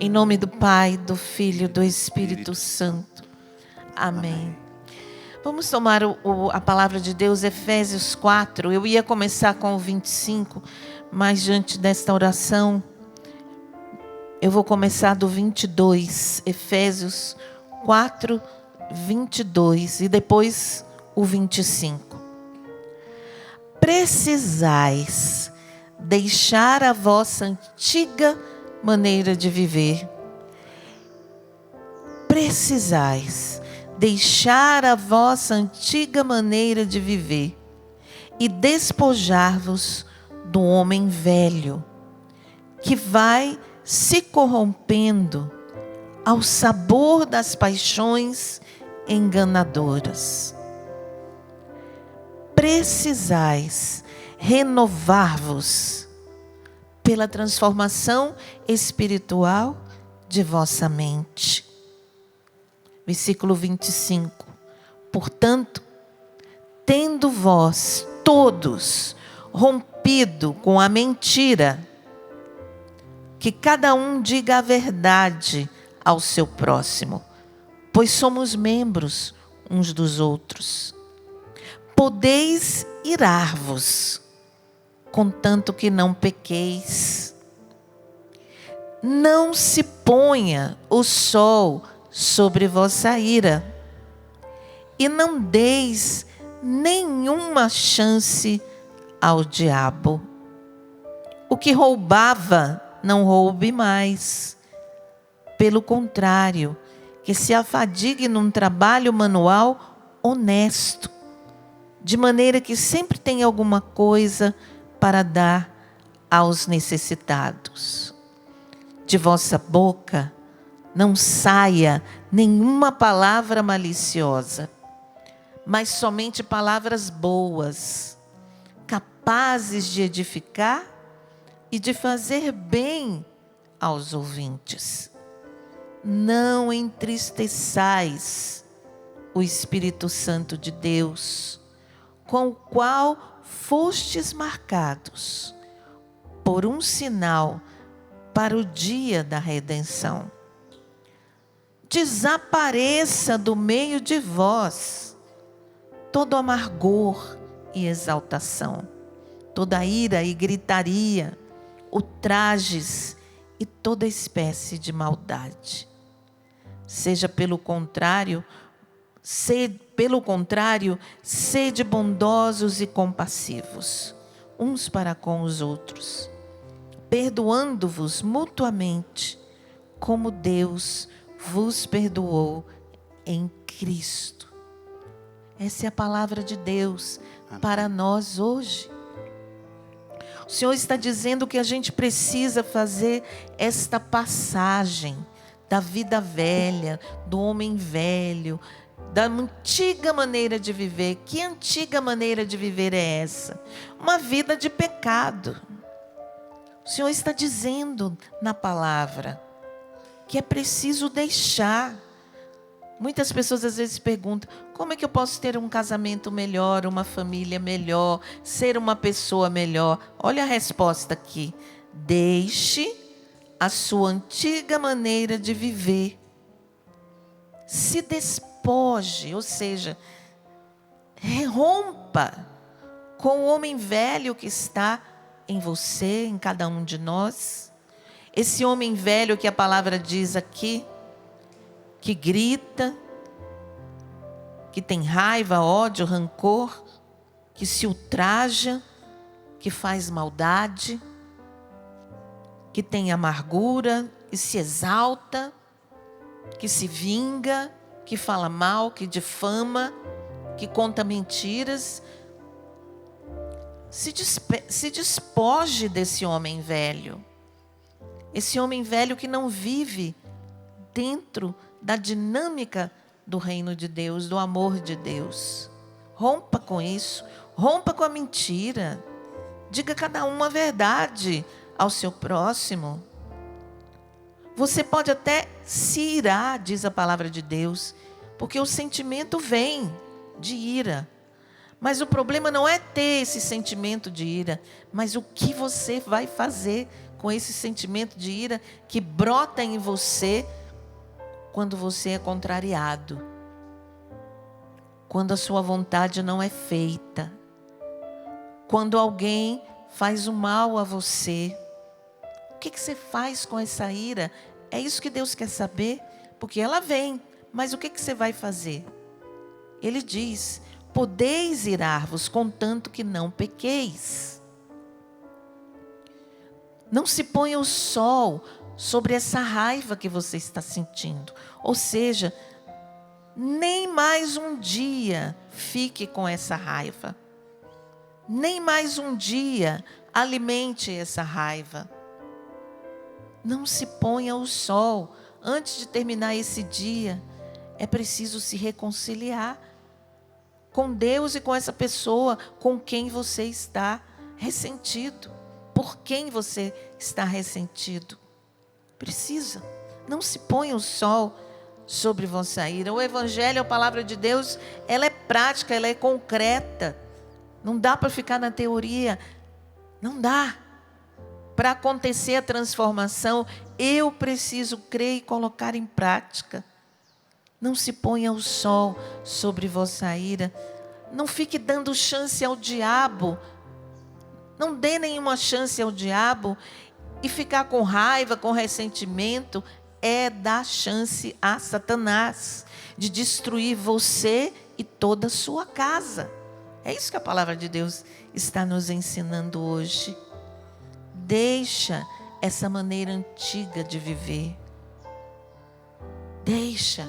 Em nome do Pai, do Filho e do Espírito Santo. Amém. Vamos tomar a palavra de Deus, Efésios 4. Eu ia começar com o 25, mas diante desta oração, eu vou começar do 22. Efésios 4, 22 e depois o 25. Precisais deixar a vossa antiga maneira de viver. Precisais deixar a vossa antiga maneira de viver e despojar-vos do homem velho, que vai se corrompendo ao sabor das paixões enganadoras. Precisais renovar-vos pela transformação espiritual de vossa mente. Versículo 25. Portanto, tendo vós todos rompido com a mentira, que cada um diga a verdade ao seu próximo, pois somos membros uns dos outros. Podeis irar-vos, contanto que não pequeis. Não se ponha o sol sobre vossa ira, e não deis nenhuma chance ao diabo. O que roubava, não roube mais. Pelo contrário, que se afadigue num trabalho manual honesto, de maneira que sempre tenha alguma coisa para dar aos necessitados. De vossa boca não saia nenhuma palavra maliciosa, mas somente palavras boas, capazes de edificar e de fazer bem aos ouvintes. Não entristeçais o Espírito Santo de Deus, com o qual fostes marcados por um sinal para o dia da redenção. Desapareça do meio de vós todo amargor e exaltação, toda ira e gritaria, ultrajes e toda espécie de maldade. Pelo contrário, sede bondosos e compassivos, uns para com os outros, perdoando-vos mutuamente, como Deus vos perdoou em Cristo. Essa é a palavra de Deus para nós hoje. O Senhor está dizendo que a gente precisa fazer esta passagem da vida velha, do homem velho, da antiga maneira de viver. Que antiga maneira de viver é essa? Uma vida de pecado. O Senhor está dizendo na palavra que é preciso deixar. Muitas pessoas às vezes perguntam: como é que eu posso ter um casamento melhor, uma família melhor, ser uma pessoa melhor? Olha a resposta aqui: deixe a sua antiga maneira de viver. Se despoje, ou seja, rompa com o homem velho que está em você, em cada um de nós. Esse homem velho que a palavra diz aqui, que grita, que tem raiva, ódio, rancor, que se ultraja, que faz maldade, que tem amargura e se exalta, que se vinga, que fala mal, que difama, que conta mentiras. Se despoje desse homem velho. Esse homem velho que não vive dentro da dinâmica do reino de Deus, do amor de Deus. Rompa com isso, rompa com a mentira. Diga cada um a verdade ao seu próximo. Você pode até se irar, diz a palavra de Deus, porque o sentimento vem de ira. Mas o problema não é ter esse sentimento de ira, mas o que você vai fazer com esse sentimento de ira que brota em você quando você é contrariado, quando a sua vontade não é feita, quando alguém faz o mal a você. O que você faz com essa ira? É isso que Deus quer saber, porque ela vem, mas o que você vai fazer? Ele diz: podeis irar-vos, contanto que não pequeis. Não se ponha o sol sobre essa raiva que você está sentindo. Ou seja, nem mais um dia fique com essa raiva. Nem mais um dia alimente essa raiva. Não se ponha o sol. Antes de terminar esse dia, é preciso se reconciliar com Deus e com essa pessoa com quem você está ressentido. Por quem você está ressentido? Precisa. Não se ponha o sol sobre vossa ira. O Evangelho, a palavra de Deus, ela é prática, ela é concreta. Não dá para ficar na teoria. Não dá. Para acontecer a transformação, eu preciso crer e colocar em prática. Não se ponha o sol sobre vossa ira. Não fique dando chance ao diabo. Não dê nenhuma chance ao diabo. E ficar com raiva, com ressentimento, é dar chance a Satanás de destruir você e toda a sua casa. É isso que a palavra de Deus está nos ensinando hoje. Deixa essa maneira antiga de viver. Deixa.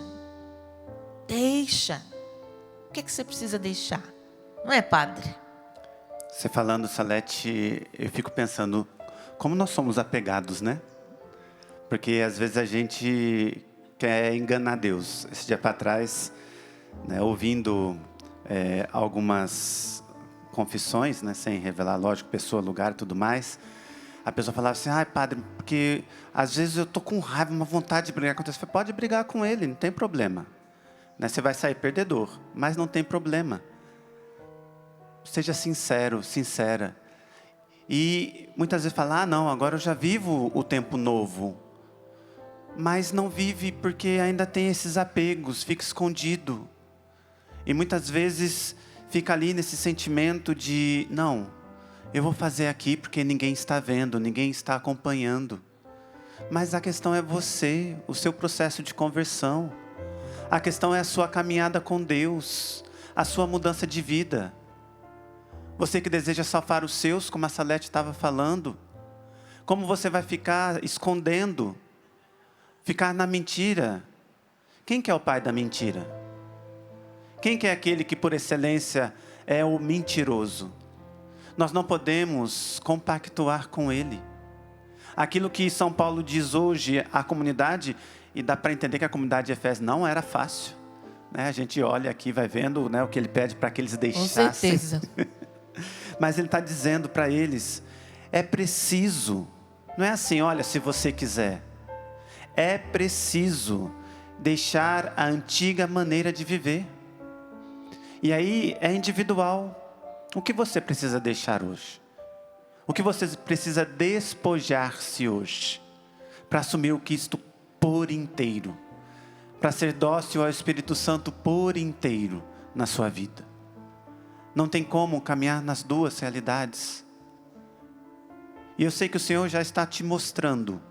O que você precisa deixar? Não é, padre? Você falando, Salete, eu fico pensando, como nós somos apegados, né? Porque às vezes a gente quer enganar Deus. Esse dia para trás, né, ouvindo algumas confissões, né, sem revelar, lógico, pessoa, lugar e tudo mais, a pessoa falava assim: ai, padre, porque às vezes eu estou com raiva, uma vontade de brigar com Deus. Você pode brigar com ele, não tem problema. Né? Você vai sair perdedor, mas não tem problema. Seja sincero, sincera. E muitas vezes fala: ah, não, agora eu já vivo o tempo novo. Mas não vive porque ainda tem esses apegos, fica escondido. E muitas vezes fica ali nesse sentimento de: não, eu vou fazer aqui porque ninguém está vendo, ninguém está acompanhando. Mas a questão é você, o seu processo de conversão. A questão é a sua caminhada com Deus, a sua mudança de vida. Você que deseja salvar os seus, como a Salete estava falando, como você vai ficar escondendo, ficar na mentira? Quem que é o pai da mentira? Quem que é aquele que por excelência é o mentiroso? Nós não podemos compactuar com ele. Aquilo que São Paulo diz hoje à comunidade, e dá para entender que a comunidade de Efésios não era fácil, né? A gente olha aqui, vai vendo, né, o que ele pede para que eles deixassem. Com certeza. Mas ele está dizendo para eles: é preciso, não é assim, olha, se você quiser. É preciso deixar a antiga maneira de viver. E aí é individual. O que você precisa deixar hoje? O que você precisa despojar-se hoje? Para assumir o Cristo por inteiro. Para ser dócil ao Espírito Santo por inteiro na sua vida. Não tem como caminhar nas duas realidades. E eu sei que o Senhor já está te mostrando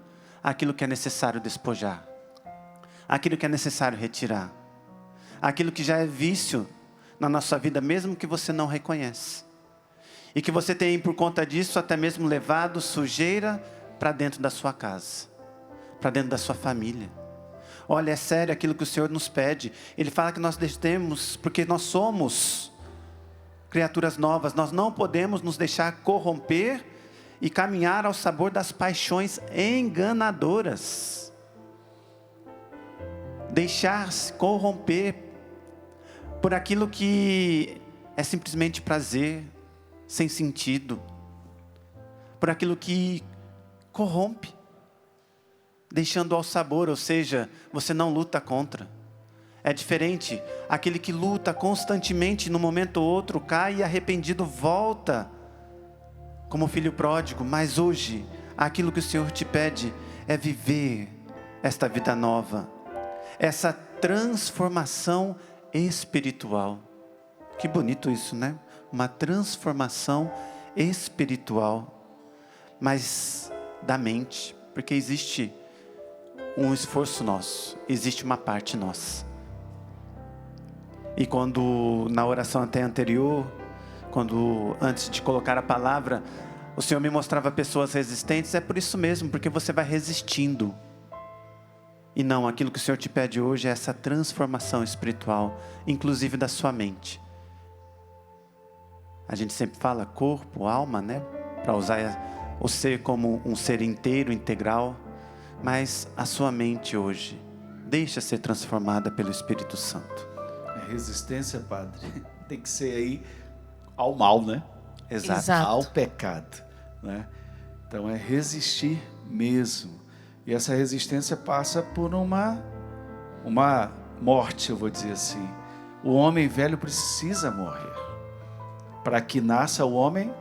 aquilo que é necessário despojar. Aquilo que é necessário retirar. Aquilo que já é vício na nossa vida, mesmo que você não reconhece. E que você tem, por conta disso, até mesmo levado sujeira para dentro da sua casa. Para dentro da sua família. Olha, é sério aquilo que o Senhor nos pede. Ele fala que nós deixemos, porque nós somos criaturas novas. Nós não podemos nos deixar corromper e caminhar ao sabor das paixões enganadoras. Deixar-se corromper por aquilo que é simplesmente prazer, sem sentido. Por aquilo que corrompe. Deixando ao sabor, ou seja, você não luta contra. É diferente aquele que luta constantemente, no momento ou outro cai e arrependido volta como filho pródigo. Mas hoje, aquilo que o Senhor te pede é viver esta vida nova, essa transformação espiritual. Que bonito isso, né? Uma transformação espiritual, mas da mente, porque existe um esforço nosso, existe uma parte nossa. E quando na oração até anterior, antes de colocar a palavra, o Senhor me mostrava pessoas resistentes, é por isso mesmo, porque você vai resistindo. E não, aquilo que o Senhor te pede hoje é essa transformação espiritual, inclusive da sua mente. A gente sempre fala corpo, alma, né? Para usar o ser como um ser inteiro, integral. Mas a sua mente hoje, deixa ser transformada pelo Espírito Santo. Resistência, Padre, tem que ser aí ao mal, né? Exato. Ao pecado, né? Então é resistir mesmo. E essa resistência passa por uma morte, eu vou dizer assim. O homem velho precisa morrer para que nasça o homem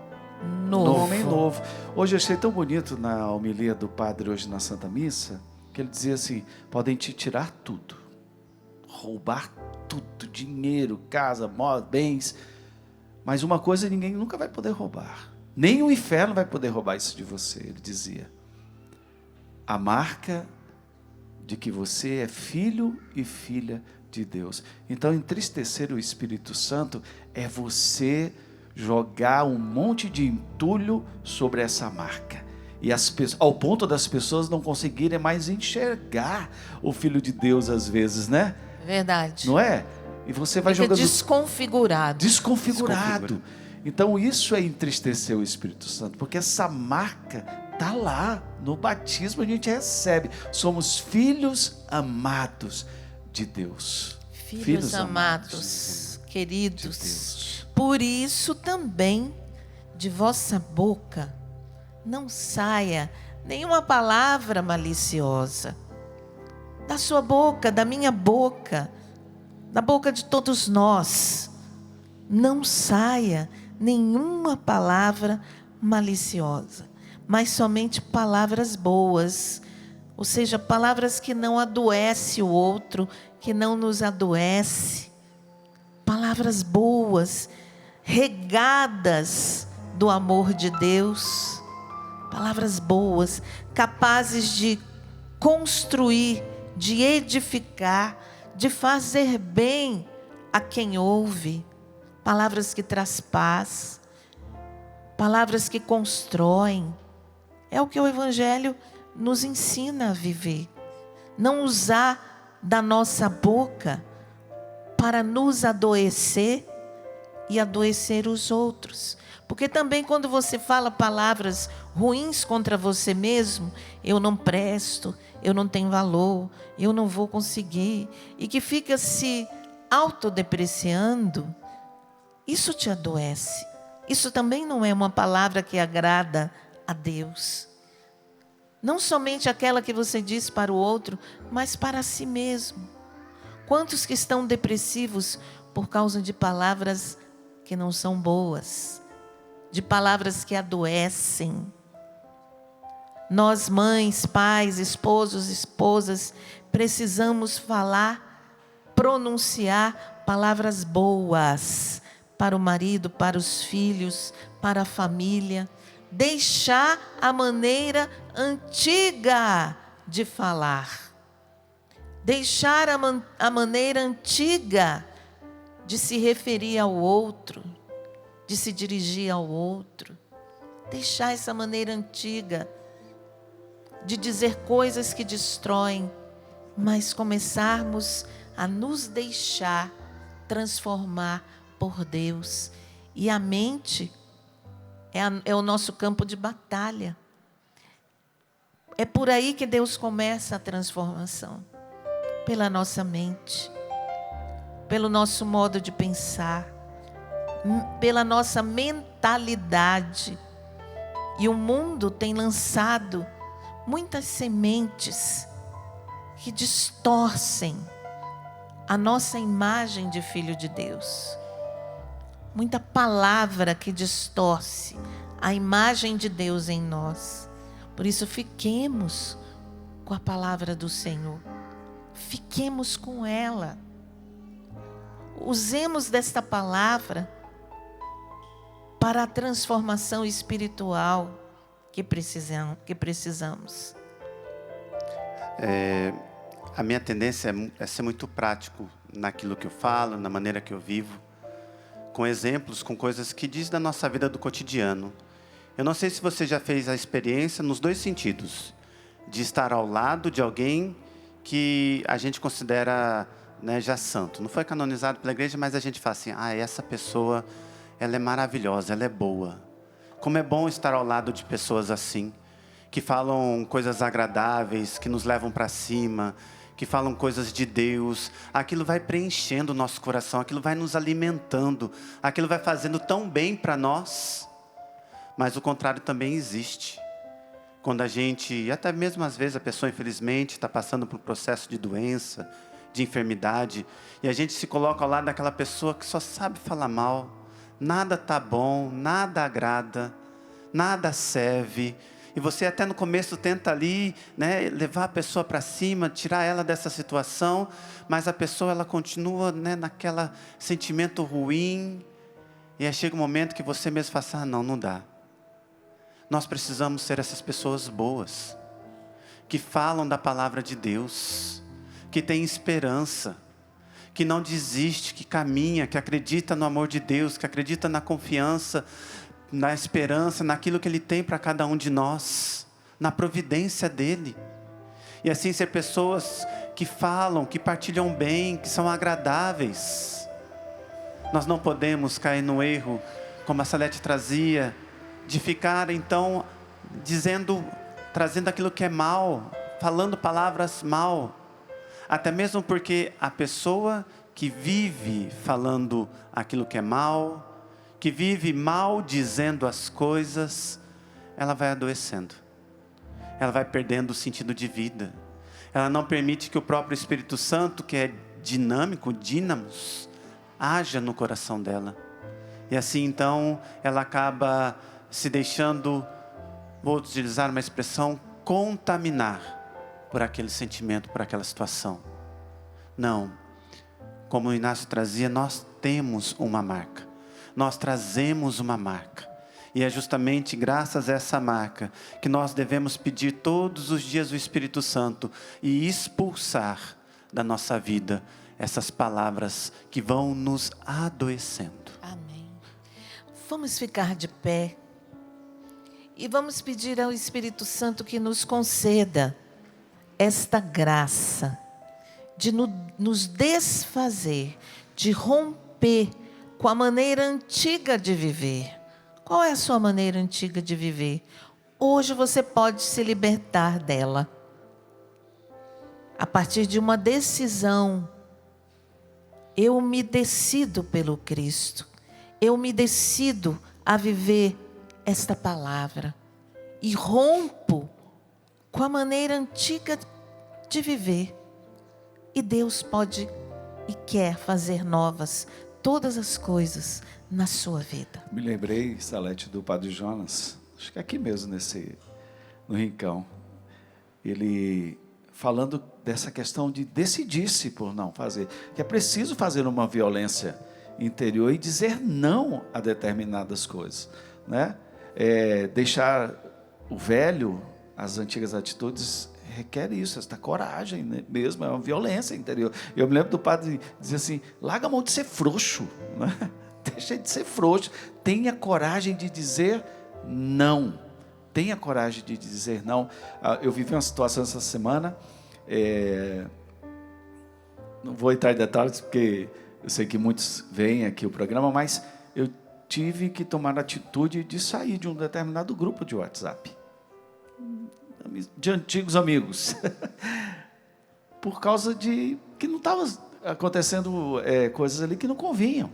novo. Hoje eu achei tão bonito na homilia do padre hoje na Santa Missa, que ele dizia assim: podem te tirar tudo, roubar tudo, dinheiro, casa, bens, mas uma coisa ninguém nunca vai poder roubar, nem o inferno vai poder roubar isso de você. Ele dizia: a marca de que você é filho e filha de Deus. Então entristecer o Espírito Santo é você jogar um monte de entulho sobre essa marca, e ao ponto das pessoas não conseguirem mais enxergar o Filho de Deus às vezes, né? Verdade. Não é? E você vai jogando desconfigurado. Então isso é entristecer o Espírito Santo, porque essa marca está lá. No batismo a gente recebe. Somos filhos amados de Deus. Filhos amados, queridos. Por isso também de vossa boca não saia nenhuma palavra maliciosa. Da sua boca, da minha boca, da boca de todos nós, não saia nenhuma palavra maliciosa, mas somente palavras boas, ou seja, palavras que não adoecem o outro, que não nos adoece. Palavras boas, regadas do amor de Deus, palavras boas, capazes de construir, de edificar, de fazer bem a quem ouve, palavras que traz paz, palavras que constroem. É o que o Evangelho nos ensina a viver. Não usar da nossa boca para nos adoecer e adoecer os outros. Porque também quando você fala palavras ruins contra você mesmo, eu não presto, eu não tenho valor, eu não vou conseguir, e que fica se autodepreciando, isso te adoece. Isso também não é uma palavra que agrada a Deus. Não somente aquela que você diz para o outro, mas para si mesmo. Quantos que estão depressivos por causa de palavras que não são boas, de palavras que adoecem? Nós, mães, pais, esposos, esposas, precisamos falar, pronunciar palavras boas para o marido, para os filhos, para a família. Deixar a maneira antiga de falar. Deixar a maneira antiga de se referir ao outro, de se dirigir ao outro. Deixar essa maneira antiga de dizer coisas que destroem, mas começarmos a nos deixar transformar por Deus. E a mente é o nosso campo de batalha. É por aí que Deus começa a transformação. Pela nossa mente, pelo nosso modo de pensar, pela nossa mentalidade. E o mundo tem lançado muitas sementes que distorcem a nossa imagem de filho de Deus. Muita palavra que distorce a imagem de Deus em nós. Por isso, fiquemos com a palavra do Senhor. Fiquemos com ela. Usemos desta palavra para a transformação espiritual que precisamos. A minha tendência é ser muito prático naquilo que eu falo, na maneira que eu vivo, com exemplos, com coisas que diz da nossa vida do cotidiano. Eu não sei se você já fez a experiência nos dois sentidos, de estar ao lado de alguém que a gente considera, né, já santo. Não foi canonizado pela igreja, mas a gente fala assim, essa pessoa, ela é maravilhosa, ela é boa. Como é bom estar ao lado de pessoas assim, que falam coisas agradáveis, que nos levam para cima, que falam coisas de Deus. Aquilo vai preenchendo o nosso coração, aquilo vai nos alimentando, aquilo vai fazendo tão bem para nós. Mas o contrário também existe. Quando a gente, e até mesmo às vezes a pessoa infelizmente está passando por um processo de doença, de enfermidade, e a gente se coloca ao lado daquela pessoa que só sabe falar mal, nada está bom, nada agrada, nada serve. E você até no começo tenta ali, né, levar a pessoa para cima, tirar ela dessa situação, mas a pessoa ela continua, né, naquela sentimento ruim. E aí chega um momento que você mesmo fala assim, não dá. Nós precisamos ser essas pessoas boas, que falam da palavra de Deus, que têm esperança, que não desiste, que caminha, que acredita no amor de Deus, que acredita na confiança, na esperança, naquilo que Ele tem para cada um de nós, na providência dEle. E assim ser pessoas que falam, que partilham bem, que são agradáveis. Nós não podemos cair no erro, como a Salete trazia, de ficar então trazendo aquilo que é mal, falando palavras mal. Até mesmo porque a pessoa que vive falando aquilo que é mal, que vive mal dizendo as coisas, ela vai adoecendo. Ela vai perdendo o sentido de vida. Ela não permite que o próprio Espírito Santo, que é dinâmico, dínamos, haja no coração dela. E assim então, ela acaba se deixando, vou utilizar uma expressão, contaminar por aquele sentimento, por aquela situação. Não. Como o Inácio trazia, nós temos uma marca. Nós trazemos uma marca. E é justamente graças a essa marca que nós devemos pedir todos os dias o Espírito Santo e expulsar da nossa vida essas palavras que vão nos adoecendo. Amém. Vamos ficar de pé e vamos pedir ao Espírito Santo que nos conceda esta graça de nos desfazer, de romper com a maneira antiga de viver. Qual é a sua maneira antiga de viver? Hoje você pode se libertar dela. A partir de uma decisão. Eu me decido pelo Cristo. Eu me decido a viver esta palavra. E rompo com a maneira antiga de viver. E Deus pode e quer fazer novas todas as coisas na sua vida. Me lembrei, Salete, do Padre Jonas, acho que aqui mesmo no Rincão, ele falando dessa questão de decidir-se por não fazer, que é preciso fazer uma violência interior e dizer não a determinadas coisas, né? Deixar o velho, as antigas atitudes requer isso, esta coragem, né? Mesmo, é uma violência interior. Eu me lembro do padre dizer assim, larga a mão de ser frouxo, né? Deixa de ser frouxo, tenha coragem de dizer não, tenha coragem de dizer não. Eu vivi uma situação essa semana, não vou entrar em detalhes, porque eu sei que muitos veem aqui o programa, mas eu tive que tomar a atitude de sair de um determinado grupo de WhatsApp, de antigos amigos, por causa de que não estava acontecendo coisas ali que não convinham,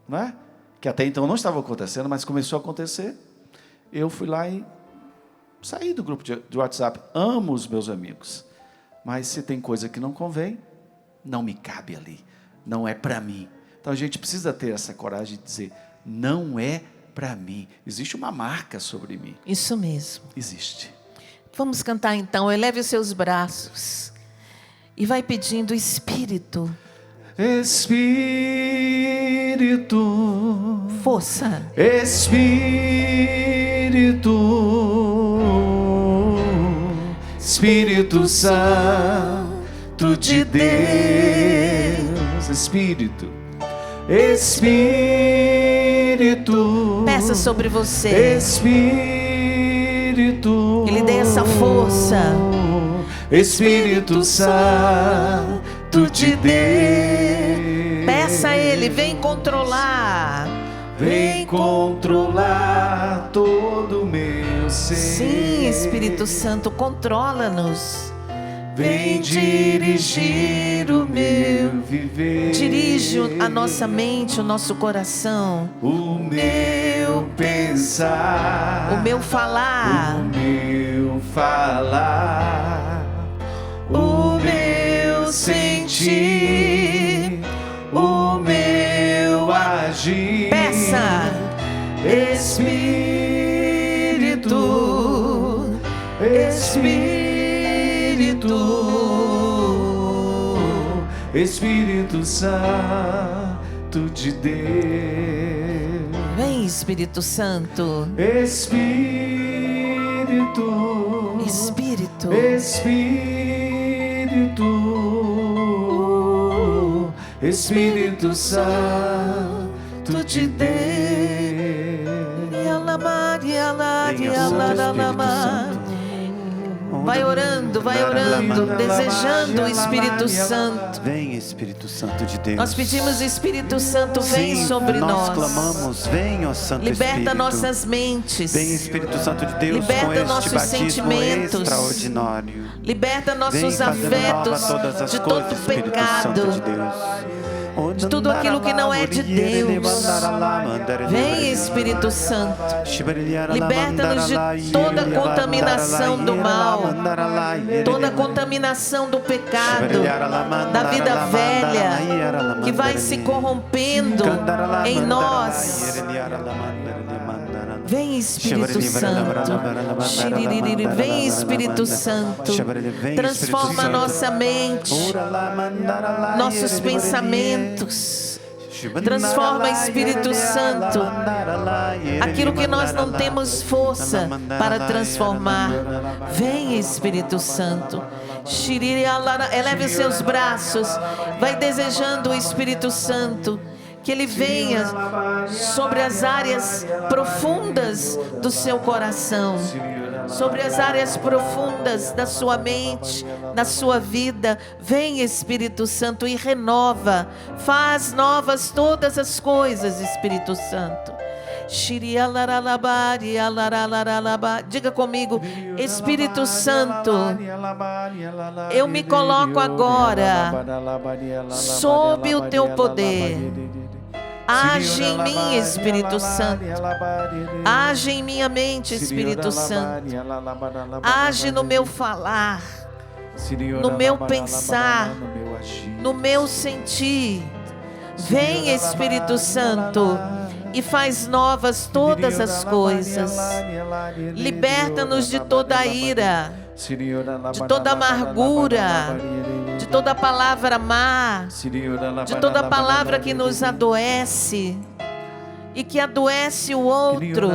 né? Que até então não estava acontecendo, mas começou a acontecer. Eu fui lá e saí do grupo de WhatsApp. Amo os meus amigos, mas se tem coisa que não convém, não me cabe ali, não é para mim. Então a gente precisa ter essa coragem de dizer, não é para mim. Existe uma marca sobre mim. Isso mesmo. Existe. Vamos cantar então. Eleve os seus braços e vai pedindo: Espírito, Espírito, força, Espírito Santo de Deus, Espírito, peça sobre você, Espírito, que lhe dê essa força. Espírito Santo de Deus, Peça a Ele, vem controlar. vem controlar todo o meu ser. Sim, Espírito Santo, controla-nos. Vem dirigir o meu viver. Dirige a nossa mente, o nosso coração, O meu pensar. o meu falar, O meu falar. O meu sentir. O meu agir. peça. Espírito, Espírito Santo de Deus. Vem, Espírito Santo. Espírito, Espírito, Espírito Santo de Deus. vai orando, desejando o Espírito Santo. Vem, Espírito Santo de Deus. Nós pedimos, Espírito Santo, vem Sim, sobre nós nós. clamamos, vem, ó Santo Liberta Espírito. nossas mentes. Vem, Espírito Santo de Deus, Liberta com este nossos batismo sentimentos. extraordinário. Liberta Vem nossos fazendo afetos nova todas as de coisas, todo Espírito pecado, Santo de Deus. de tudo aquilo que não é de Deus. Vem, Espírito Santo. Liberta-nos de toda contaminação do mal, toda contaminação do pecado, da vida velha, que vai se corrompendo em nós. Vem, Espírito Santo. Vem, Espírito Santo. Transforma a nossa mente, nossos pensamentos. Transforma, Espírito Santo, aquilo que nós não temos força para transformar. Vem, Espírito Santo. Eleve os seus braços. Vai desejando o Espírito Santo, que Ele venha sobre as áreas profundas do seu coração, sobre as áreas profundas da sua mente, da sua vida. Vem, Espírito Santo, e renova, faz novas todas as coisas, Espírito Santo. Diga comigo: Espírito Santo, eu me coloco agora sob o teu poder. Age em mim, Espírito Santo. Age em minha mente, Espírito Santo. Age no meu falar, no meu pensar, no meu sentir. Vem, Espírito Santo, e faz novas todas as coisas. Liberta-nos de toda a ira, de toda amargura, de toda palavra má, de toda palavra que nos adoece e que adoece o outro.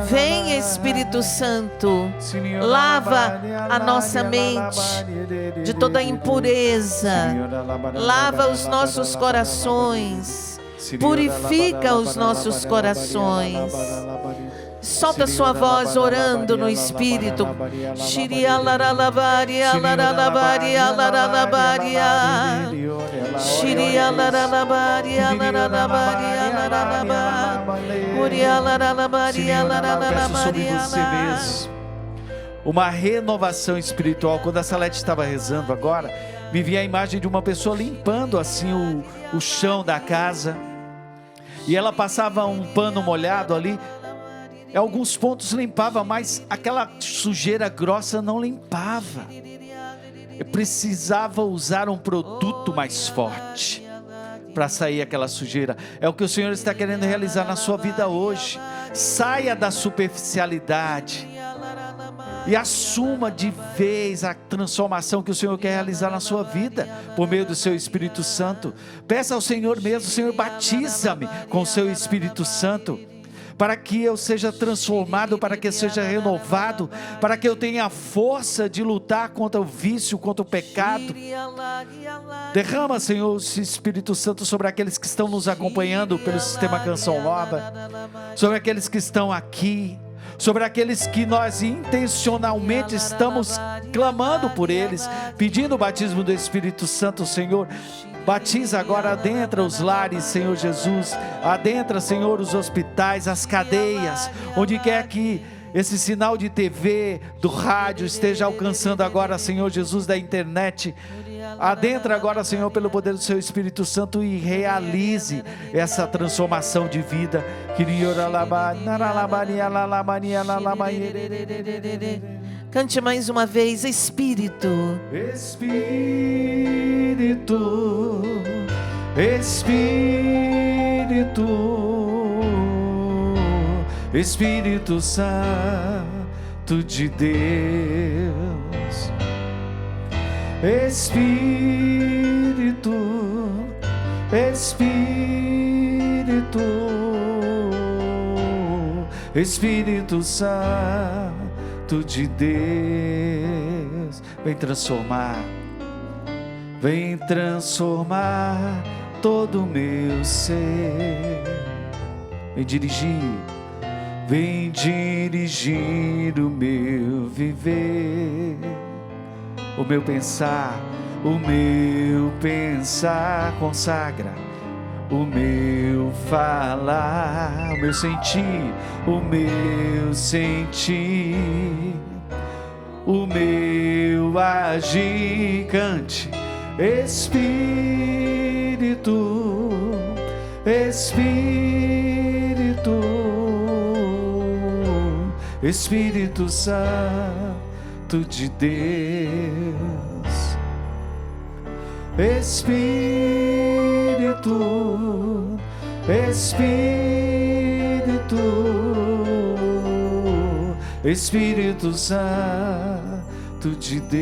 Vem, Espírito Santo, lava a nossa mente de toda impureza, lava os nossos corações, purifica os nossos corações. Solta sua voz orando no Espírito. Peço sobre você mesmo uma renovação espiritual. Quando a Salete estava rezando agora, me vinha a imagem de uma pessoa limpando assim o chão da casa, e ela passava um pano molhado ali. Em alguns pontos limpava, mas aquela sujeira grossa não limpava. precisava usar um produto mais forte para sair aquela sujeira. É o que o Senhor está querendo realizar na sua vida hoje. Saia da superficialidade e assuma de vez a transformação que o Senhor quer realizar na sua vida, por meio do seu Espírito Santo. Peça ao Senhor mesmo: Senhor, batiza-me com o seu Espírito Santo, para que eu seja transformado, para que eu seja renovado, para que eu tenha a força de lutar contra o vício, contra o pecado. Derrama, Senhor, o Espírito Santo sobre aqueles que estão nos acompanhando pelo Sistema Canção Nova, sobre aqueles que estão aqui, sobre aqueles que nós intencionalmente estamos clamando por eles, pedindo o batismo do Espírito Santo. Senhor, batiza agora, adentra os lares, Senhor Jesus, adentra, Senhor, os hospitais, as cadeias, onde quer que esse sinal de TV, do rádio esteja alcançando agora, Senhor Jesus, da internet. Adentra agora, Senhor, pelo poder do seu Espírito Santo, e realize essa transformação de vida. Cante mais uma vez: Espírito, Espírito, Espírito, Espírito Santo de Deus. Espírito, Espírito, Espírito Santo de Deus, vem transformar todo o meu ser, vem dirigir o meu viver, o meu pensar consagra, o meu falar, o meu sentir, o meu agir. Cante: Espírito, Espírito, Espírito Santo de Deus. Espírito, Espírito, Espírito Santo de Deus.